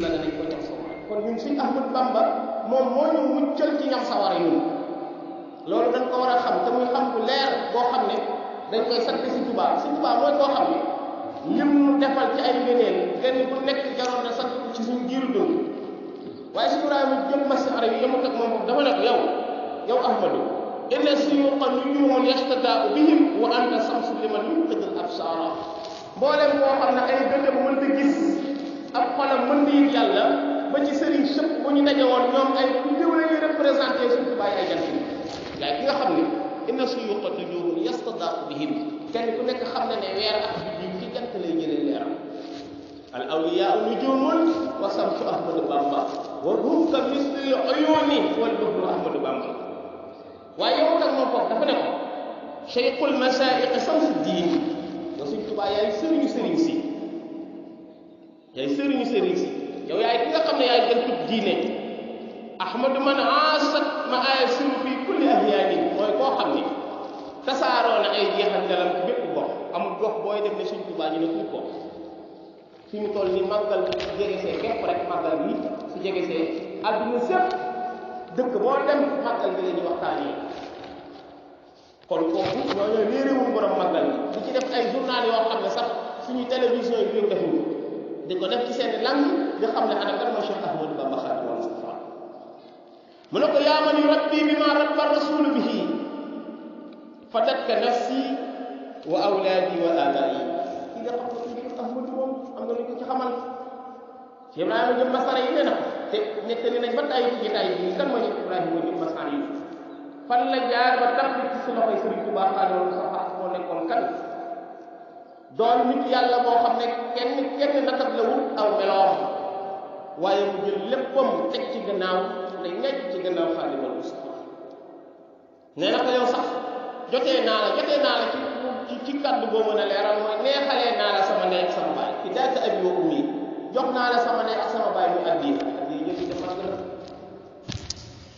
la danañ ko ñam sawara kon ñun suñ Ahmadu Bamba moom moo ñu muccal ci ñam sawara ñun loolu dañ ko war a xam te muy xam bu leer boo xam ne dañ koy sant si Tuubaa mooy koo xam ne lim mu defal ci ay ngëneel genn bu nekk jaroon na sant ci suñ jiiru dund waaye si Ibrahima jëm masara yi yemut ak moom dama ne ko yow Ahmadu inna suyuqa nujumun yastadaa'u bihim wa anta samsu liman yuqidul absaara mboolem koo xam ne ay gëndëm mënta gis ab xolam mën di yëg yàlla ba ci sëriñ sëpp bu ñu daje woon ñoom ay diw la ñuy représenté suñu bàyyi ay jant yaay ki nga xam ne inna suyuqa nujumun yastadaa'u bihim kenn ku nekk xam na ne weer ak biddiw ci jant lay jëlee leeram al awliyaa nujumun wa samsu Ahmadu Bamba wa hum ka misli uyuni wal bahru Ahmadu Bamba waaye yow nag moom foofu dafa ne ko cheikhul masaiq samsu diin yow suñ Tuubaa yaay sëriñu sëriñ si yow yaay ki nga xam ne yaay gën tub diine ahmadu man aasat ma aaya suru fi kulli ahyaani mooy koo xam ni tasaaroo na ay jeexantalam ci bépp gox amul gox booy def ne suñ Tuubaa ñu ne kuy ko fi mu toll ni màggal bi su jegesee képp rek màggal bi su jegesee àdduna sépp dëkk boo dem màggal bi la ñuy waxtaanee kon kooku ñooñu réeréwul borom màggal bi di ci def ay journal yoo xam ne sax suñu télévision yi ñu defuñu di ko def ci seen langue di xam ne ana kan mooy Cheikh Ahmadou Bamba Xaadimu Rasuul mu ne ko yaa man yurabbi bima rabba rasul bihi fadatka nafsi wa awlaadi wa abaa'i ki nga xam ne Cheikh Ahmadou moom am nga lu ko ci xamal Cheikh Ibrahima jëm masara yi ne na te nekk ni nañ ba tàyyi ci jotaay bi kan mooy Ibrahima jëm masara yi fan la jaar ba tax ci su loxoy Sëriñ Tuubaa Xaadimu Rasuul moo nekkoon kan doon nit yàlla boo xam ne kenn natab la wut aw meloom waaye mu jël léppam teg ci gannaaw ne nekk ci gannaaw Xaadimu Rasuul nee na ko yow sax jotee naa la ci kàddu boo mën a leeral mooy neexalee naa la sama ndey ak sama baay ci daata abi wa ummi jox naa la sama ndey ak sama baay mu addi jëfi def màgg na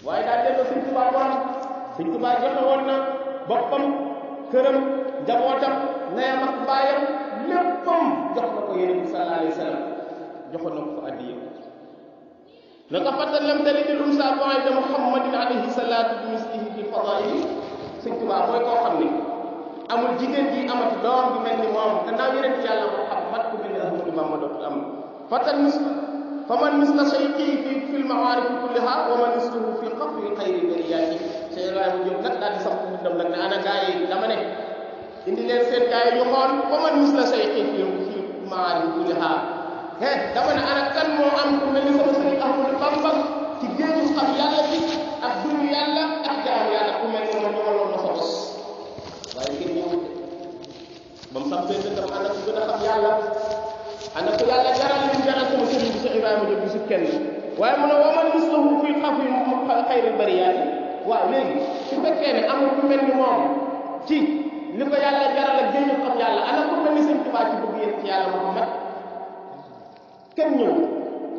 waaye daal delloo Sëriñ Tuubaa borom Sëriñ Tuubaa joxe woon na boppam këram njabootam ndeyam ak baayam léppam jox na ko Yonent bi sallallahu alayhi wa sallam joxoon na ko ko addiya naka fatan lam talidil unsa ba'da Muhammadin alayhi salaatu bi mislihi fi fadaa'il Sëriñ Tuubaa mooy koo xam ne amul jigéen ji amati doom bi mel ni moom gannaaw Yonent yàlla Muhammad ku mel ni Ahmadu Bamba dootul am faman misla shaykhihi fi l-ma'aarif kulliha wa man misluhu fi qafri xayri bariyaati Cheikh Ibrahima Diop nag daal di samp dam nag ne ana gaa yi dama ne indi leen seen gaa yi ñu xool faman misla shaykhihi fi l-ma'aarif kulliha dama ne ana kan moo am ku mel ni sama sëriñ Ahmadu Bamba ci géeju xam yàlla bi ak dund yàlla ak jaamu yàlla ku mel ni moom ñëwaloon na fa bos waaye kenn ñëwut ba mu sampee dëndam ana ku gën a xam yàlla ana ko yàlla jaral li jaral sama sëriñ bi Cheikh Ibrahima Diop bisu kenn waaye mu ne wa man mislahu fi xafri xayril bariyaati waaw léegi su fekkee ne amul ku mel ni moom ci li ko yàlla jaral ak géeju xam yàlla ana ku mel ni Sëriñ Tuubaa ci bëgg yéen ci yàlla Muhammad kenn ñëw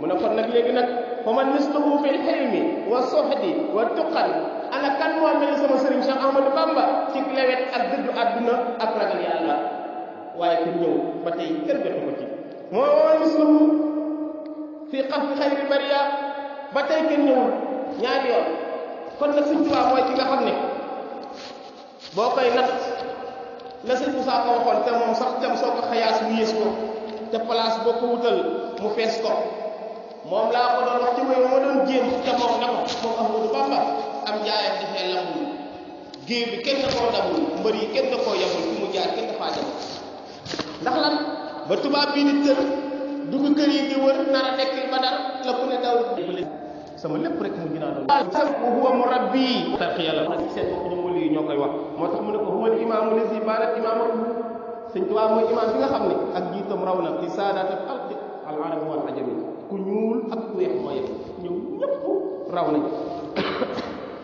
mu ne kon nag léegi nag fa man mislahu fi xilmi wa soxdi wa tuqan ana kan moo mel ni sama sëriñ Cheikh Ahmadou Bamba ci lewet ak dëddu àdduna ak ragal yàlla waaye kenn ñëw ba tey kenn jotu ko ci moo woon mislahu fii xafri xayri bariya ba tey kenn ñëwul ñaari yoon kon nag Sëriñ Tuubaa mooy ki nga xam ne boo koy nat la Sëriñ Musaa ko waxoon te moom sax tam soo ko xayaas mu yées ko te place boo ko wutal mu fees ko moom laa ko doon wax ci wéy moo doon jéem te moom ne ko moom Ahmadu Bamba am jaayam dafee lambul géew bi kenn koo dabul mbër yi kenn koo yabul fi mu jaar kenn dafaa dem ndax lan ba tubaab bii di tër dugg kër yi di wër nar a nekk ba dara la ku ne daw sama lépp rek mu ginaa doon huwa murabbi tarqi yàlla nag seen bopp ñu wëli yi ñoo koy wax moo tax mu ne ko huwa al imaamu lazi baanat imaamatu Sëñ Tuubaa mooy imaam bi nga xam ne ak jiitam raw na li saadaati xalqi al arabi wal ajami ku ñuul ak ku weex mooy ñoom ñëpp raw nañ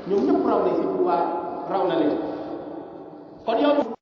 ñoom ñëpp raw nañ Sëñ Tuubaa raw na leen kon yow